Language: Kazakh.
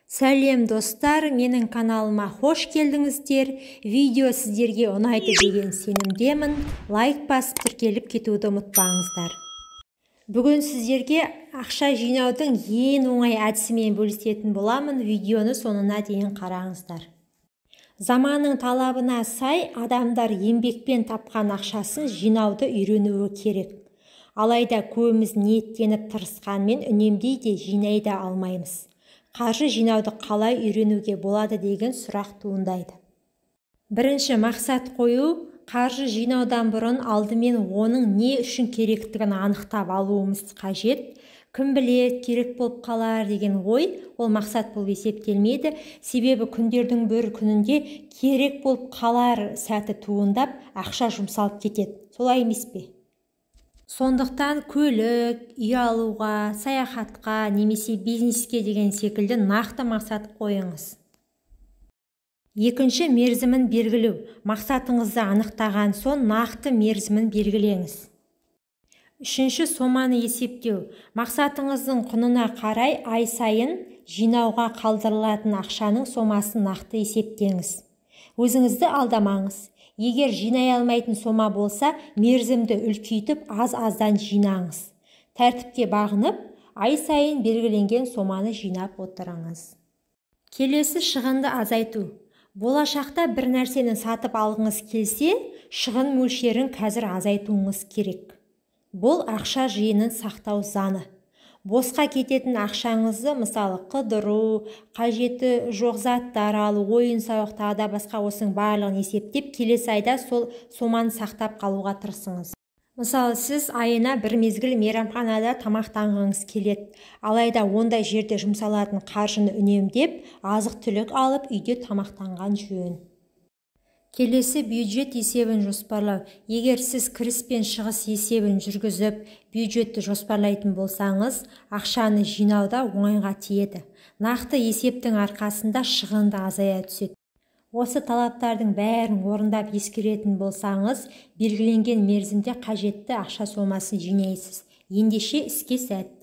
Сәлем достар, менің каналыма қош келдіңіздер. Видео сіздерге ұнайды деген сенімдемін. Лайк басып тіркеліп кетуді ұмытпаңыздар. Бүгін сіздерге ақша жинаудың ең оңай әдісімен бөлісетін боламын. Видеоны соңына дейін қараңыздар. Заманның талабына сай адамдар еңбекпен тапқан ақшасын жинауды үйренуі керек. Алайда көбіміз ниеттеніп тырысқанмен үнемдей де жинай да алмаймыз. Қаржы жинауды қалай үйренуге болады деген сұрақ туындайды. Бірінші мақсат қою, қаржы жинаудан бұрын алдымен оның не үшін керектігін анықтап алуымыз қажет. Кім біледі, керек болып қалар деген ой, ол мақсат болып есептелмейді. Себебі күндердің бір күнінде керек болып қалар сәті туындап, ақша жұмсалып кетеді. Солай емес пе? Сондықтан көлік, үй алуға, саяхатқа, немесе бизнеске деген секілді нақты мақсат қойыңыз. Екінші, мерзімін белгілеу. Мақсатыңызды анықтаған соң нақты мерзімін белгілеңіз. Үшінші, соманы есептеу. Мақсатыңыздың құнына қарай ай сайын жинауға қалдырылатын ақшаның сомасын нақты есептеңіз. Өзіңізді алдамаңыз. Егер жинай алмайтын сома болса, мерзімді үлкейтіп аз-аздан жинаңыз. Тәртіпке бағынып, ай сайын белгіленген соманы жинап отырыңыз. Келесі, шығынды азайту. Болашақта бір нәрсені сатып алғыңыз келсе, шығын мөлшерін қазір азайтуыңыз керек. Бұл ақша жиынын сақтау заңы. Босқа кететін ақшаңызды, мысалы қыдыру, қажеті жоқ заттар алу, ойын-сауық тағы да басқа осының барлығын есептеп, келесі айда сол соманы сақтап қалуға тырысыңыз. Мысалы, сіз айына бір мезгіл мейрамханада тамақтанғыңыз келеді. Алайда ондай жерде жұмсалатын қаржыны үнемдеп, азық-түлік алып, үйде тамақтанған жөн. Келесі, бюджет есебін жоспарлау. Егер сіз кіріс пен шығыс есебін жүргізіп, бюджетті жоспарлайтын болсаңыз, ақшаны жинауда оңайға тиеді. Нақты есептің арқасында шығынды азая түседі. Осы талаптардың бәрін орындап ескеретін болсаңыз, белгіленген мерзімде қажетті ақша сомасын жинайсыз. Ендеше іске сәт.